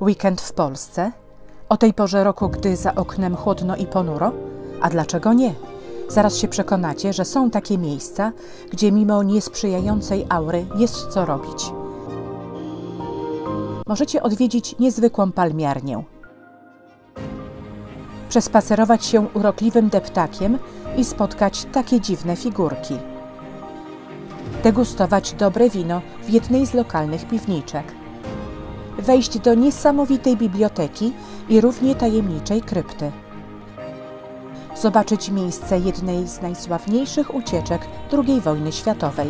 Weekend w Polsce? O tej porze roku, gdy za oknem chłodno i ponuro? A dlaczego nie? Zaraz się przekonacie, że są takie miejsca, gdzie mimo niesprzyjającej aury jest co robić. Możecie odwiedzić niezwykłą palmiarnię, przespacerować się urokliwym deptakiem i spotkać takie dziwne figurki. Degustować dobre wino w jednej z lokalnych piwniczek. Wejść do niesamowitej biblioteki i równie tajemniczej krypty. Zobaczyć miejsce jednej z najsławniejszych ucieczek II wojny światowej.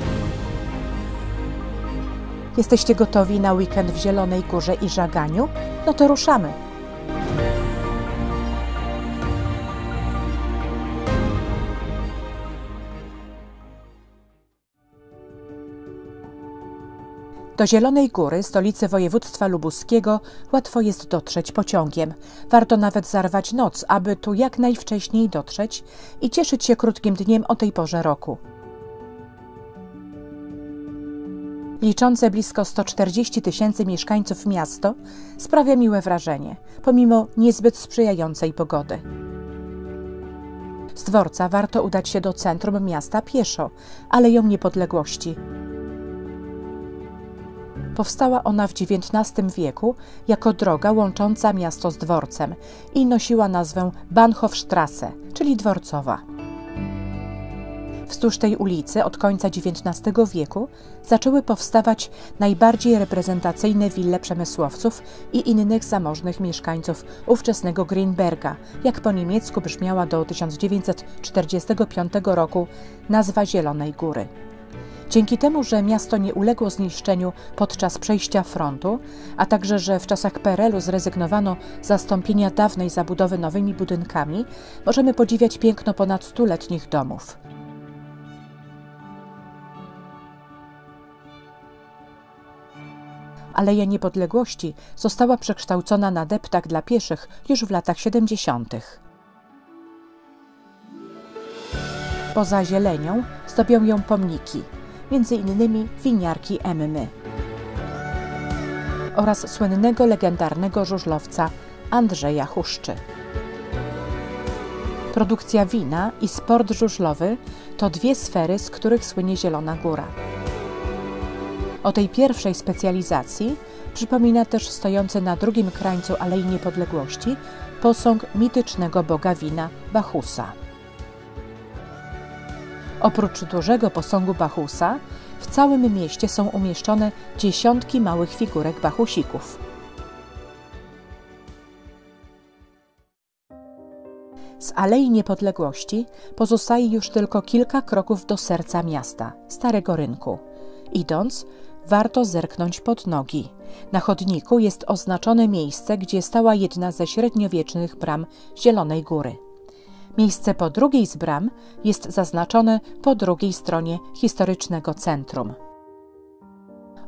Jesteście gotowi na weekend w Zielonej Górze i Żaganiu? No to ruszamy! Do Zielonej Góry, stolicy województwa lubuskiego, łatwo jest dotrzeć pociągiem. Warto nawet zarwać noc, aby tu jak najwcześniej dotrzeć i cieszyć się krótkim dniem o tej porze roku. Liczące blisko 140 000 mieszkańców miasto sprawia miłe wrażenie, pomimo niezbyt sprzyjającej pogody. Z dworca warto udać się do centrum miasta pieszo, Aleją Niepodległości. Powstała ona w XIX wieku jako droga łącząca miasto z dworcem i nosiła nazwę Bahnhofstrasse, czyli dworcowa. Wzdłuż tej ulicy od końca XIX wieku zaczęły powstawać najbardziej reprezentacyjne wille przemysłowców i innych zamożnych mieszkańców ówczesnego Grünberga, jak po niemiecku brzmiała do 1945 roku nazwa Zielonej Góry. Dzięki temu, że miasto nie uległo zniszczeniu podczas przejścia frontu, a także, że w czasach PRL-u zrezygnowano z zastąpienia dawnej zabudowy nowymi budynkami, możemy podziwiać piękno ponad 100-letnich domów. Aleja Niepodległości została przekształcona na deptak dla pieszych już w latach 70. Poza zielenią zdobią ją pomniki, między innymi winiarki Emmy oraz słynnego legendarnego żużlowca Andrzeja Huszczy. Produkcja wina i sport żużlowy to dwie sfery, z których słynie Zielona Góra. O tej pierwszej specjalizacji przypomina też stojący na drugim krańcu Alei Niepodległości posąg mitycznego boga wina Bachusa. Oprócz dużego posągu Bachusa, w całym mieście są umieszczone dziesiątki małych figurek bachusików. Z Alei Niepodległości pozostaje już tylko kilka kroków do serca miasta, Starego Rynku. Idąc, warto zerknąć pod nogi. Na chodniku jest oznaczone miejsce, gdzie stała jedna ze średniowiecznych bram Zielonej Góry. Miejsce po drugiej z bram jest zaznaczone po drugiej stronie historycznego centrum.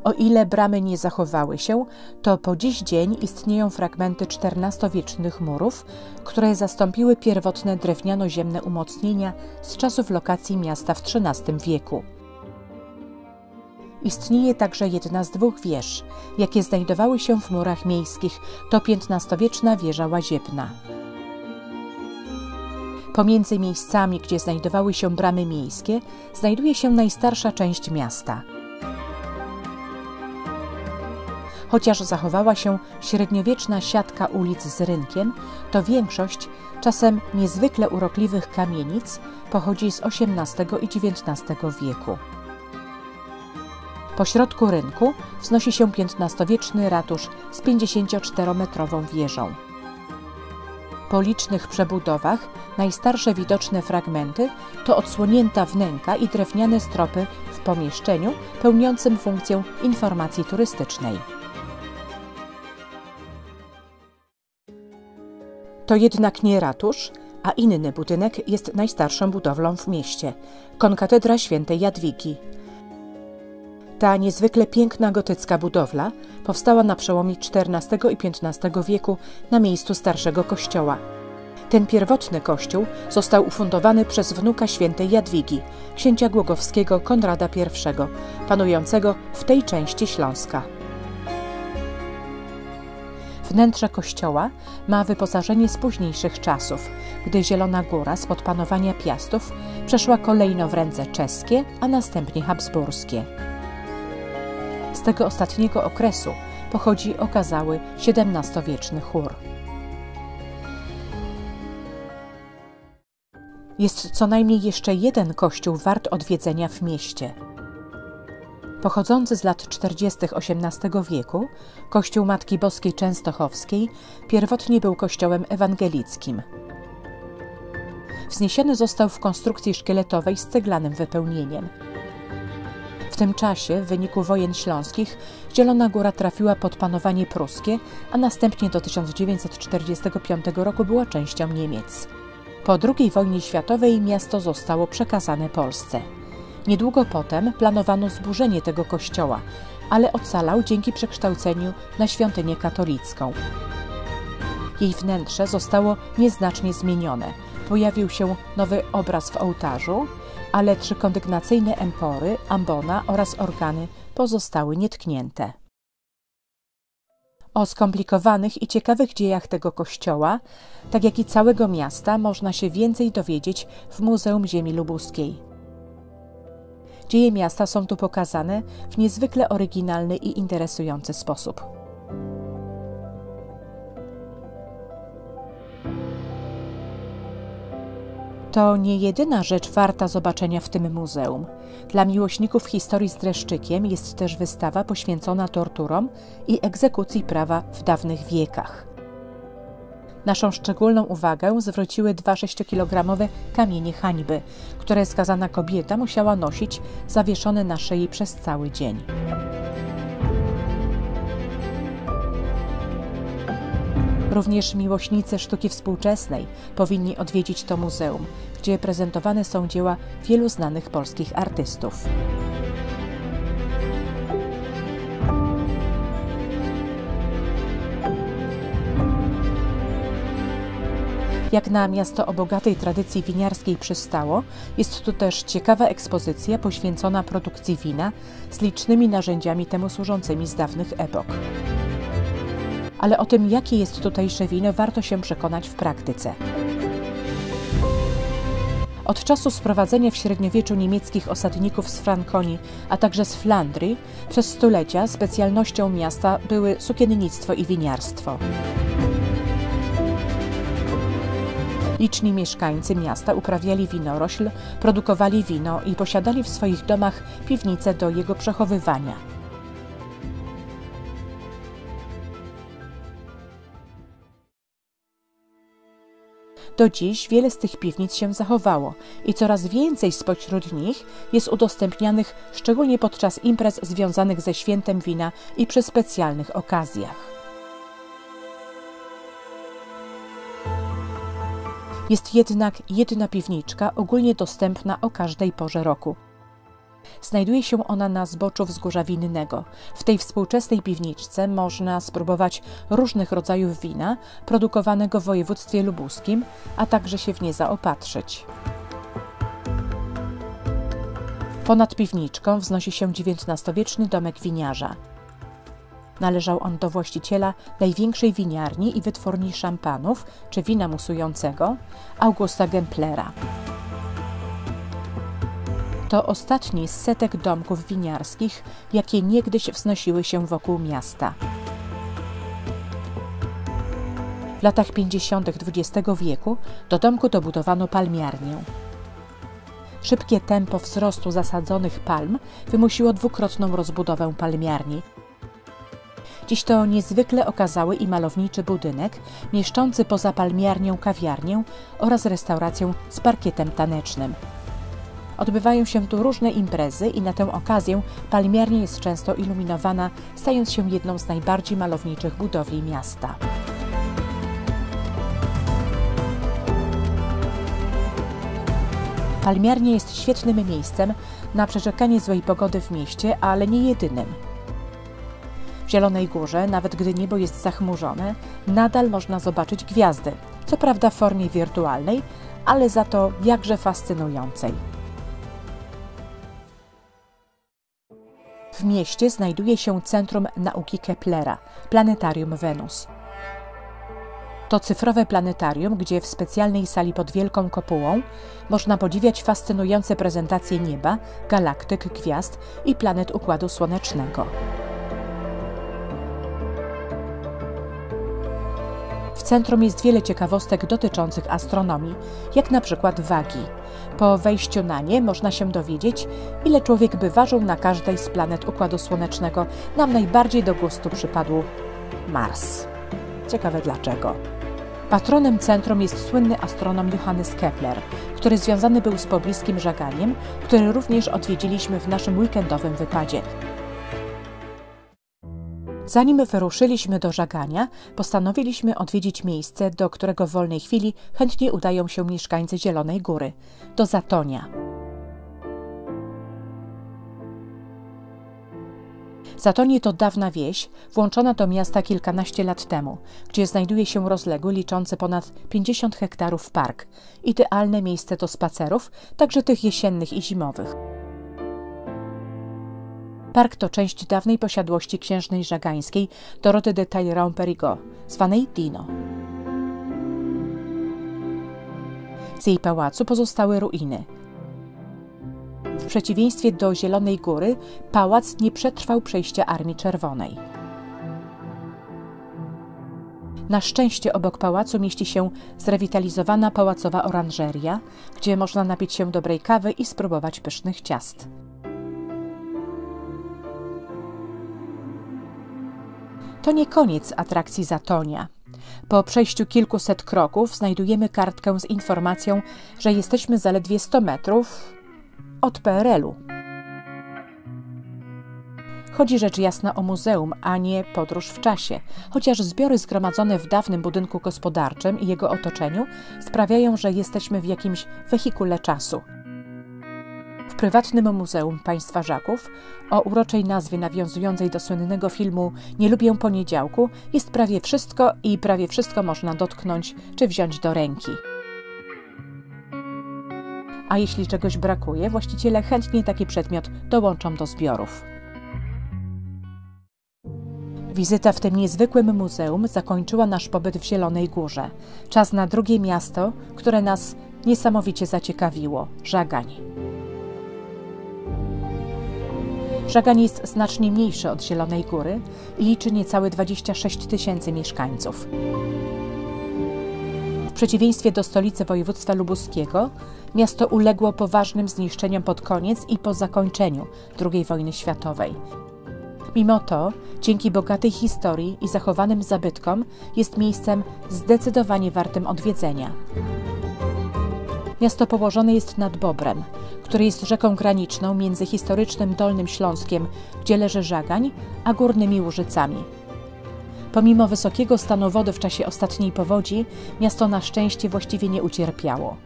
O ile bramy nie zachowały się, to po dziś dzień istnieją fragmenty XIV-wiecznych murów, które zastąpiły pierwotne drewniano-ziemne umocnienia z czasów lokacji miasta w XIII wieku. Istnieje także jedna z dwóch wież, jakie znajdowały się w murach miejskich, to XV-wieczna wieża łaziebna. Pomiędzy miejscami, gdzie znajdowały się bramy miejskie, znajduje się najstarsza część miasta. Chociaż zachowała się średniowieczna siatka ulic z rynkiem, to większość, czasem niezwykle urokliwych kamienic, pochodzi z XVIII i XIX wieku. Po środku rynku wznosi się XV-wieczny ratusz z 54-metrową wieżą. Po licznych przebudowach najstarsze widoczne fragmenty to odsłonięta wnęka i drewniane stropy w pomieszczeniu pełniącym funkcję informacji turystycznej. To jednak nie ratusz, a inny budynek jest najstarszą budowlą w mieście – konkatedra Świętej Jadwigi. Ta niezwykle piękna gotycka budowla powstała na przełomie XIV i XV wieku na miejscu starszego kościoła. Ten pierwotny kościół został ufundowany przez wnuka świętej Jadwigi, księcia głogowskiego Konrada I, panującego w tej części Śląska. Wnętrze kościoła ma wyposażenie z późniejszych czasów, gdy Zielona Góra spod panowania Piastów przeszła kolejno w ręce czeskie, a następnie habsburskie. Z tego ostatniego okresu pochodzi okazały XVII-wieczny chór. Jest co najmniej jeszcze jeden kościół wart odwiedzenia w mieście. Pochodzący z lat 40. XVIII wieku, kościół Matki Boskiej Częstochowskiej pierwotnie był kościołem ewangelickim. Wzniesiony został w konstrukcji szkieletowej z ceglanym wypełnieniem. W tym czasie, w wyniku wojen śląskich, Zielona Góra trafiła pod panowanie pruskie, a następnie do 1945 roku była częścią Niemiec. Po II wojnie światowej miasto zostało przekazane Polsce. Niedługo potem planowano zburzenie tego kościoła, ale ocalał dzięki przekształceniu na świątynię katolicką. Jej wnętrze zostało nieznacznie zmienione. Pojawił się nowy obraz w ołtarzu, ale 3 kondygnacyjne empory, ambona oraz organy pozostały nietknięte. O skomplikowanych i ciekawych dziejach tego kościoła, tak jak i całego miasta, można się więcej dowiedzieć w Muzeum Ziemi Lubuskiej. Dzieje miasta są tu pokazane w niezwykle oryginalny i interesujący sposób. To nie jedyna rzecz warta zobaczenia w tym muzeum. Dla miłośników historii z dreszczykiem jest też wystawa poświęcona torturom i egzekucji prawa w dawnych wiekach. Naszą szczególną uwagę zwróciły 2 6-kilogramowe kamienie hańby, które skazana kobieta musiała nosić zawieszone na szyi przez cały dzień. Również miłośnicy sztuki współczesnej powinni odwiedzić to muzeum, gdzie prezentowane są dzieła wielu znanych polskich artystów. Jak na miasto o bogatej tradycji winiarskiej przystało, jest tu też ciekawa ekspozycja poświęcona produkcji wina z licznymi narzędziami temu służącymi z dawnych epok. Ale o tym, jakie jest tutejsze wino, warto się przekonać w praktyce. Od czasu sprowadzenia w średniowieczu niemieckich osadników z Frankonii, a także z Flandrii, przez stulecia specjalnością miasta były sukiennictwo i winiarstwo. Liczni mieszkańcy miasta uprawiali winorośl, produkowali wino i posiadali w swoich domach piwnice do jego przechowywania. Do dziś wiele z tych piwnic się zachowało i coraz więcej spośród nich jest udostępnianych szczególnie podczas imprez związanych ze świętem wina i przy specjalnych okazjach. Jest jednak jedna piwniczka ogólnie dostępna o każdej porze roku. Znajduje się ona na zboczu wzgórza winnego. W tej współczesnej piwniczce można spróbować różnych rodzajów wina produkowanego w województwie lubuskim, a także się w nie zaopatrzyć. Ponad piwniczką wznosi się XIX-wieczny domek winiarza. Należał on do właściciela największej winiarni i wytwórni szampanów czy wina musującego, Augusta Gemplera. To ostatni z setek domków winiarskich, jakie niegdyś wznosiły się wokół miasta. W latach 50. XX wieku do domku dobudowano palmiarnię. Szybkie tempo wzrostu zasadzonych palm wymusiło dwukrotną rozbudowę palmiarni. Dziś to niezwykle okazały i malowniczy budynek, mieszczący poza palmiarnią kawiarnię oraz restaurację z parkietem tanecznym. Odbywają się tu różne imprezy i na tę okazję palmiarnia jest często iluminowana, stając się jedną z najbardziej malowniczych budowli miasta. Palmiarnia jest świetnym miejscem na przeczekanie złej pogody w mieście, ale nie jedynym. W Zielonej Górze, nawet gdy niebo jest zachmurzone, nadal można zobaczyć gwiazdy, co prawda w formie wirtualnej, ale za to jakże fascynującej. W mieście znajduje się Centrum Nauki Keplera, Planetarium Wenus. To cyfrowe planetarium, gdzie w specjalnej sali pod wielką kopułą można podziwiać fascynujące prezentacje nieba, galaktyk, gwiazd i planet Układu Słonecznego. W centrum jest wiele ciekawostek dotyczących astronomii, jak na przykład wagi. Po wejściu na nie można się dowiedzieć, ile człowiek by ważył na każdej z planet Układu Słonecznego. Nam najbardziej do gustu przypadł Mars. Ciekawe dlaczego. Patronem centrum jest słynny astronom Johannes Kepler, który związany był z pobliskim Żaganiem, który również odwiedziliśmy w naszym weekendowym wypadzie. Zanim wyruszyliśmy do Żagania, postanowiliśmy odwiedzić miejsce, do którego w wolnej chwili chętnie udają się mieszkańcy Zielonej Góry – do Zatonia. Zatonie to dawna wieś, włączona do miasta kilkanaście lat temu, gdzie znajduje się rozległy, liczący ponad 50 hektarów park. Idealne miejsce do spacerów, także tych jesiennych i zimowych. Park to część dawnej posiadłości księżnej żagańskiej Doroty de Talleyrand-Périgord, zwanej Dino. Z jej pałacu pozostały ruiny. W przeciwieństwie do Zielonej Góry, pałac nie przetrwał przejścia Armii Czerwonej. Na szczęście obok pałacu mieści się zrewitalizowana pałacowa oranżeria, gdzie można napić się dobrej kawy i spróbować pysznych ciast. To nie koniec atrakcji Zatonia. Po przejściu kilkuset kroków znajdujemy kartkę z informacją, że jesteśmy zaledwie 100 metrów od PRL-u. Chodzi rzecz jasna o muzeum, a nie podróż w czasie, chociaż zbiory zgromadzone w dawnym budynku gospodarczym i jego otoczeniu sprawiają, że jesteśmy w jakimś wehikule czasu. W prywatnym muzeum państwa Żaków, o uroczej nazwie nawiązującej do słynnego filmu Nie lubię poniedziałku, jest prawie wszystko i prawie wszystko można dotknąć czy wziąć do ręki. A jeśli czegoś brakuje, właściciele chętnie taki przedmiot dołączą do zbiorów. Wizyta w tym niezwykłym muzeum zakończyła nasz pobyt w Zielonej Górze. Czas na drugie miasto, które nas niesamowicie zaciekawiło – Żagań. Żagań jest znacznie mniejszy od Zielonej Góry i liczy niecałe 26 000 mieszkańców. W przeciwieństwie do stolicy województwa lubuskiego, miasto uległo poważnym zniszczeniom pod koniec i po zakończeniu II wojny światowej. Mimo to, dzięki bogatej historii i zachowanym zabytkom, jest miejscem zdecydowanie wartym odwiedzenia. Miasto położone jest nad Bobrem, który jest rzeką graniczną między historycznym Dolnym Śląskiem, gdzie leży Żagań, a Górnymi Łużycami. Pomimo wysokiego stanu wody w czasie ostatniej powodzi, miasto na szczęście właściwie nie ucierpiało.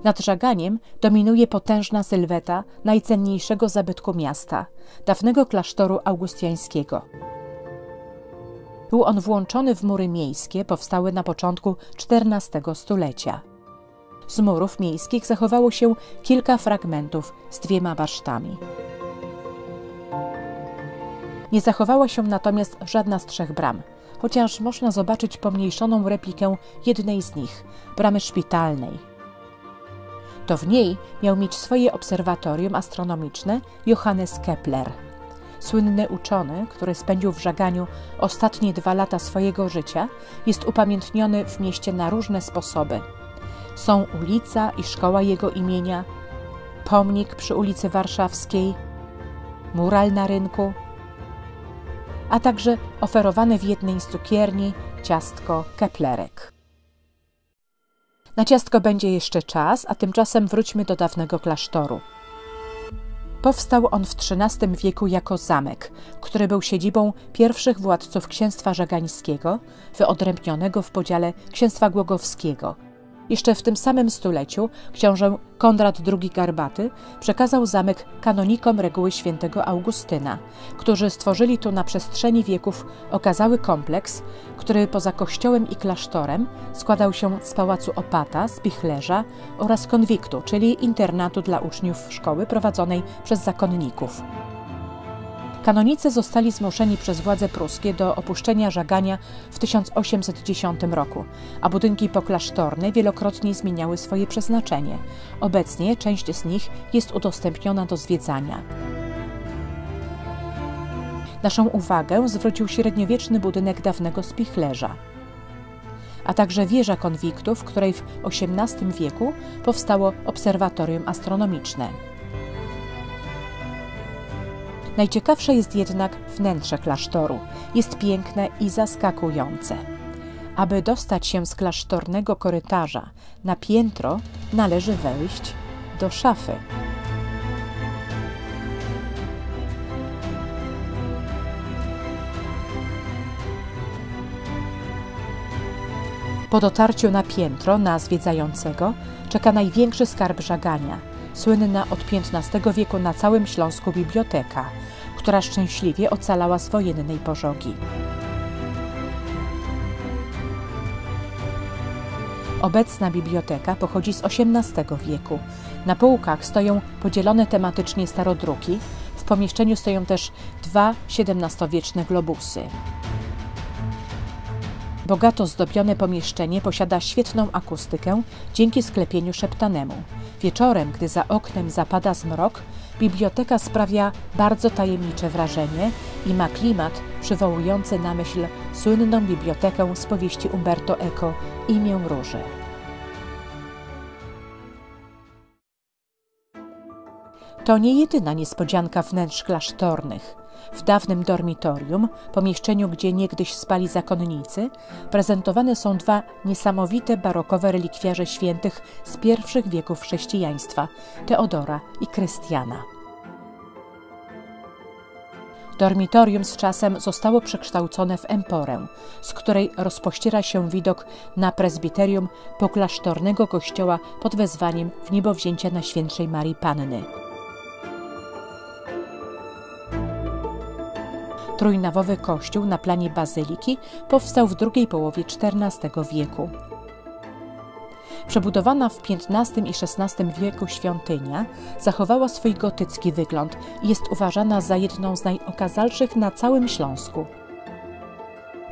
Nad Żaganiem dominuje potężna sylweta najcenniejszego zabytku miasta, dawnego klasztoru augustiańskiego. Był on włączony w mury miejskie powstałe na początku XIV stulecia. Z murów miejskich zachowało się kilka fragmentów z 2 basztami. Nie zachowała się natomiast żadna z 3 bram, chociaż można zobaczyć pomniejszoną replikę jednej z nich, bramy szpitalnej. To w niej miał mieć swoje obserwatorium astronomiczne Johannes Kepler. Słynny uczony, który spędził w Żaganiu ostatnie 2 lata swojego życia, jest upamiętniony w mieście na różne sposoby. Są ulica i szkoła jego imienia, pomnik przy ulicy Warszawskiej, mural na rynku, a także oferowane w jednej z cukierni ciastko Keplerek. Na ciastko będzie jeszcze czas, a tymczasem wróćmy do dawnego klasztoru. Powstał on w XIII wieku jako zamek, który był siedzibą pierwszych władców księstwa żagańskiego, wyodrębnionego w podziale księstwa głogowskiego. Jeszcze w tym samym stuleciu książę Konrad II Garbaty przekazał zamek kanonikom reguły świętego Augustyna, którzy stworzyli tu na przestrzeni wieków okazały kompleks, który poza kościołem i klasztorem składał się z pałacu opata, spichlerza oraz konwiktu, czyli internatu dla uczniów szkoły prowadzonej przez zakonników. Kanonicy zostali zmuszeni przez władze pruskie do opuszczenia Żagania w 1810 roku, a budynki poklasztorne wielokrotnie zmieniały swoje przeznaczenie. Obecnie część z nich jest udostępniona do zwiedzania. Naszą uwagę zwrócił średniowieczny budynek dawnego spichlerza, a także wieża konwiktów, w której w XVIII wieku powstało obserwatorium astronomiczne. Najciekawsze jest jednak wnętrze klasztoru. Jest piękne i zaskakujące. Aby dostać się z klasztornego korytarza na piętro, należy wejść do szafy. Po dotarciu na piętro na zwiedzającego czeka największy skarb Żagania, słynna od XV wieku na całym Śląsku biblioteka, która szczęśliwie ocalała z wojennej pożogi. Obecna biblioteka pochodzi z XVIII wieku. Na półkach stoją podzielone tematycznie starodruki, w pomieszczeniu stoją też 2 XVII-wieczne globusy. Bogato zdobione pomieszczenie posiada świetną akustykę dzięki sklepieniu szeptanemu. Wieczorem, gdy za oknem zapada zmrok, biblioteka sprawia bardzo tajemnicze wrażenie i ma klimat przywołujący na myśl słynną bibliotekę z powieści Umberto Eco Imię Róży. To nie jedyna niespodzianka wnętrz klasztornych. W dawnym dormitorium, pomieszczeniu, gdzie niegdyś spali zakonnicy, prezentowane są 2 niesamowite barokowe relikwiarze świętych z pierwszych wieków chrześcijaństwa – Teodora i Krystiana. Dormitorium z czasem zostało przekształcone w emporę, z której rozpościera się widok na prezbiterium poklasztornego kościoła pod wezwaniem Wniebowzięcia Najświętszej Marii Panny. Trójnawowy kościół na planie bazyliki powstał w drugiej połowie XIV wieku. Przebudowana w XV i XVI wieku świątynia zachowała swój gotycki wygląd i jest uważana za jedną z najokazalszych na całym Śląsku.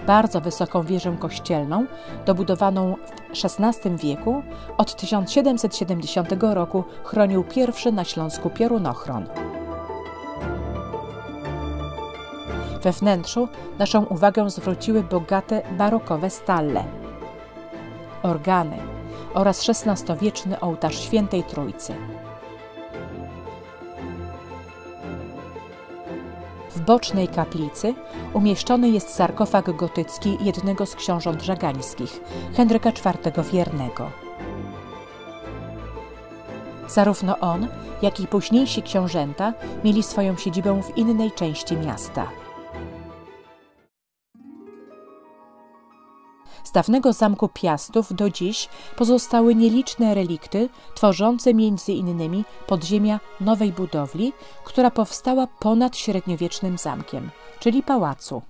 Bardzo wysoką wieżę kościelną, dobudowaną w XVI wieku, od 1770 roku chronił pierwszy na Śląsku piorunochron. We wnętrzu naszą uwagę zwróciły bogate barokowe stalle, organy oraz XVI-wieczny ołtarz Świętej Trójcy. W bocznej kaplicy umieszczony jest sarkofag gotycki jednego z książąt żagańskich, Henryka IV Wiernego. Zarówno on, jak i późniejsi książęta mieli swoją siedzibę w innej części miasta. Z dawnego zamku Piastów do dziś pozostały nieliczne relikty tworzące m.in. podziemia nowej budowli, która powstała ponad średniowiecznym zamkiem, czyli pałacu.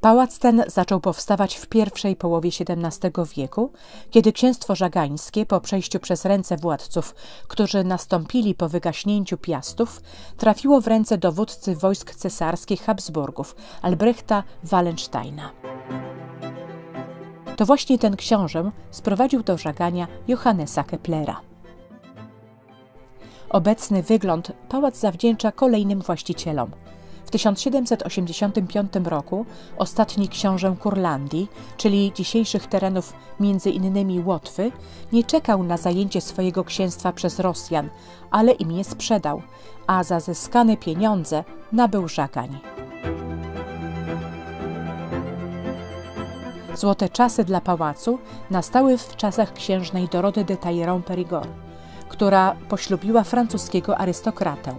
Pałac ten zaczął powstawać w pierwszej połowie XVII wieku, kiedy księstwo żagańskie, po przejściu przez ręce władców, którzy nastąpili po wygaśnięciu Piastów, trafiło w ręce dowódcy wojsk cesarskich Habsburgów, Albrechta Wallensteina. To właśnie ten książę sprowadził do Żagania Johannesa Keplera. Obecny wygląd pałac zawdzięcza kolejnym właścicielom. W 1785 roku ostatni książę Kurlandii, czyli dzisiejszych terenów m.in. Łotwy, nie czekał na zajęcie swojego księstwa przez Rosjan, ale im je sprzedał, a za zyskane pieniądze nabył Żagań. Złote czasy dla pałacu nastały w czasach księżnej Dorody de Talleyrand-Périgord, która poślubiła francuskiego arystokratę.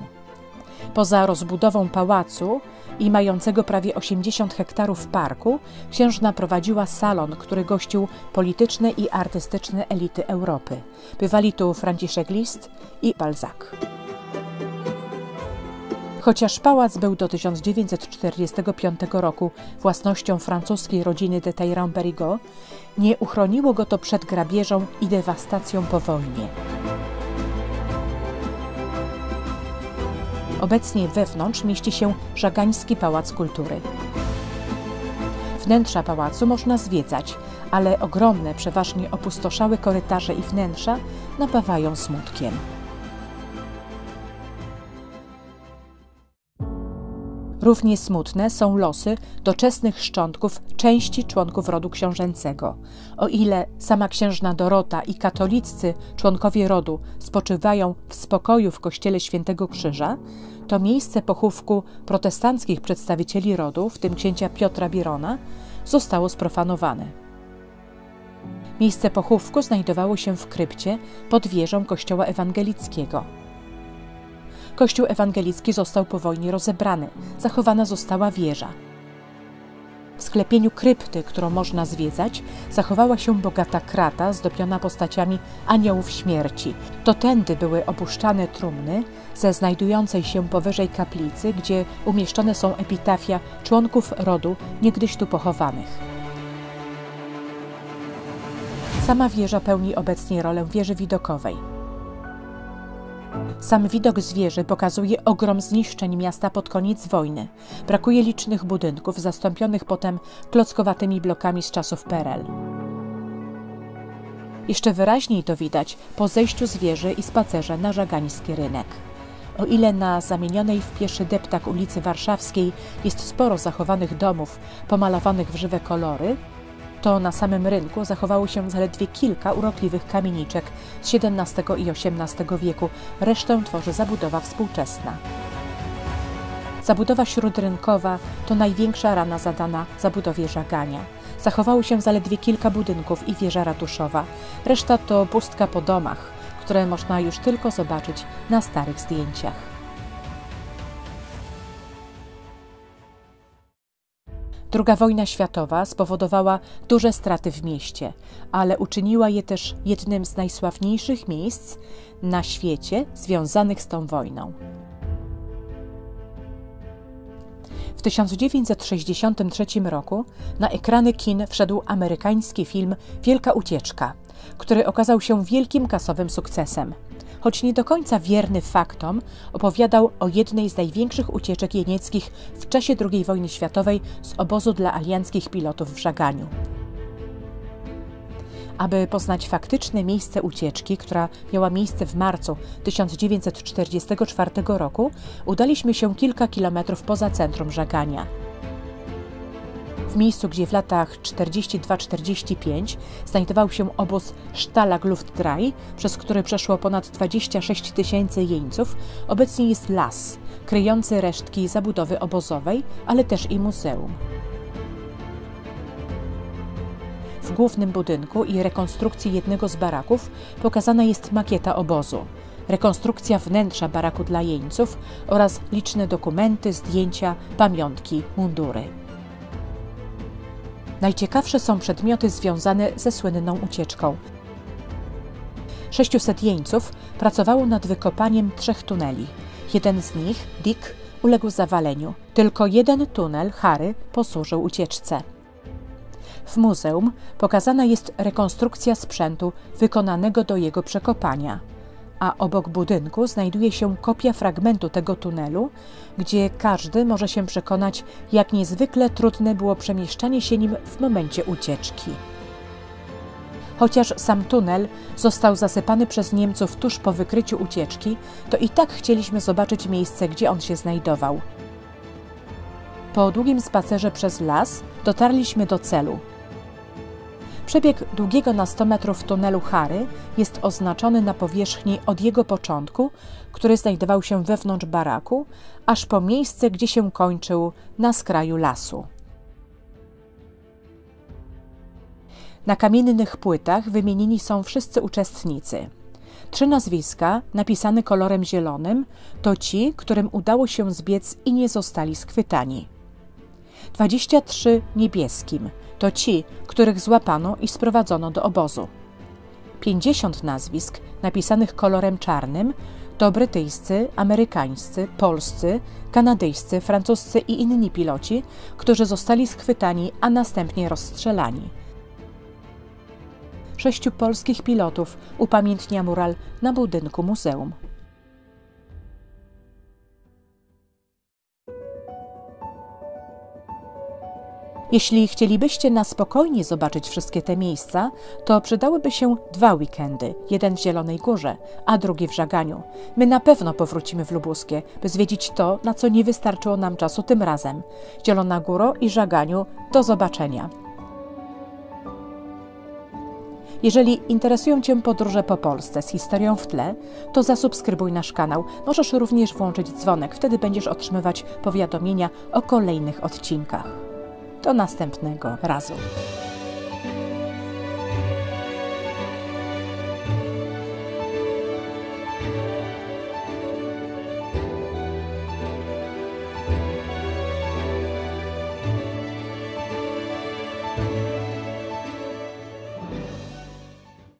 Poza rozbudową pałacu i mającego prawie 80 hektarów parku, księżna prowadziła salon, który gościł polityczne i artystyczne elity Europy. Bywali tu Franciszek Liszt i Balzac. Chociaż pałac był do 1945 roku własnością francuskiej rodziny de Talleyrand-Périgord, nie uchroniło go to przed grabieżą i dewastacją po wojnie. Obecnie wewnątrz mieści się Żagański Pałac Kultury. Wnętrza pałacu można zwiedzać, ale ogromne, przeważnie opustoszałe korytarze i wnętrza napawają smutkiem. Równie smutne są losy doczesnych szczątków części członków rodu książęcego. O ile sama księżna Dorota i katoliccy członkowie rodu spoczywają w spokoju w kościele Świętego Krzyża, to miejsce pochówku protestanckich przedstawicieli rodu, w tym księcia Piotra Birona, zostało sprofanowane. Miejsce pochówku znajdowało się w krypcie pod wieżą kościoła ewangelickiego. Kościół ewangelicki został po wojnie rozebrany, zachowana została wieża. W sklepieniu krypty, którą można zwiedzać, zachowała się bogata krata zdobiona postaciami aniołów śmierci. To tędy były opuszczane trumny ze znajdującej się powyżej kaplicy, gdzie umieszczone są epitafia członków rodu niegdyś tu pochowanych. Sama wieża pełni obecnie rolę wieży widokowej. Sam widok z wieży pokazuje ogrom zniszczeń miasta pod koniec wojny. Brakuje licznych budynków, zastąpionych potem klockowatymi blokami z czasów PRL. Jeszcze wyraźniej to widać po zejściu z wieży i spacerze na Żagański rynek. O ile na zamienionej w pieszy deptak ulicy Warszawskiej jest sporo zachowanych domów pomalowanych w żywe kolory, to na samym rynku zachowało się zaledwie kilka urokliwych kamieniczek z XVII i XVIII wieku. Resztę tworzy zabudowa współczesna. Zabudowa śródrynkowa to największa rana zadana zabudowie Żagania. Zachowało się zaledwie kilka budynków i wieża ratuszowa. Reszta to pustka po domach, które można już tylko zobaczyć na starych zdjęciach. II wojna światowa spowodowała duże straty w mieście, ale uczyniła je też jednym z najsławniejszych miejsc na świecie związanych z tą wojną. W 1963 roku na ekrany kin wszedł amerykański film Wielka Ucieczka, który okazał się wielkim kasowym sukcesem. Choć nie do końca wierny faktom, opowiadał o jednej z największych ucieczek jenieckich w czasie II wojny światowej z obozu dla alianckich pilotów w Żaganiu. Aby poznać faktyczne miejsce ucieczki, która miała miejsce w marcu 1944 roku, udaliśmy się kilka kilometrów poza centrum Żagania. W miejscu, gdzie w latach 42-45 znajdował się obóz Stalag Luftdrei, przez który przeszło ponad 26 000 jeńców, obecnie jest las, kryjący resztki zabudowy obozowej, ale też i muzeum. W głównym budynku i rekonstrukcji jednego z baraków pokazana jest makieta obozu, rekonstrukcja wnętrza baraku dla jeńców oraz liczne dokumenty, zdjęcia, pamiątki, mundury. Najciekawsze są przedmioty związane ze słynną ucieczką. 600 jeńców pracowało nad wykopaniem 3 tuneli. Jeden z nich, Dick, uległ zawaleniu. Tylko jeden tunel, Harry, posłużył ucieczce. W muzeum pokazana jest rekonstrukcja sprzętu wykonanego do jego przekopania, a obok budynku znajduje się kopia fragmentu tego tunelu, gdzie każdy może się przekonać, jak niezwykle trudne było przemieszczanie się nim w momencie ucieczki. Chociaż sam tunel został zasypany przez Niemców tuż po wykryciu ucieczki, to i tak chcieliśmy zobaczyć miejsce, gdzie on się znajdował. Po długim spacerze przez las dotarliśmy do celu. Przebieg długiego na 100 metrów tunelu Harry jest oznaczony na powierzchni od jego początku, który znajdował się wewnątrz baraku, aż po miejsce, gdzie się kończył, na skraju lasu. Na kamiennych płytach wymienieni są wszyscy uczestnicy. 3 nazwiska, napisane kolorem zielonym, to ci, którym udało się zbiec i nie zostali schwytani. 23 niebieskim, to ci, których złapano i sprowadzono do obozu. 50 nazwisk, napisanych kolorem czarnym, to brytyjscy, amerykańscy, polscy, kanadyjscy, francuscy i inni piloci, którzy zostali schwytani, a następnie rozstrzelani. 6 polskich pilotów upamiętnia mural na budynku muzeum. Jeśli chcielibyście na spokojnie zobaczyć wszystkie te miejsca, to przydałyby się 2 weekendy, jeden w Zielonej Górze, a drugi w Żaganiu. My na pewno powrócimy w Lubuskie, by zwiedzić to, na co nie wystarczyło nam czasu tym razem. Zielona Góro i Żaganiu, do zobaczenia. Jeżeli interesują Cię podróże po Polsce z historią w tle, to zasubskrybuj nasz kanał. Możesz również włączyć dzwonek, wtedy będziesz otrzymywać powiadomienia o kolejnych odcinkach. Do następnego razu.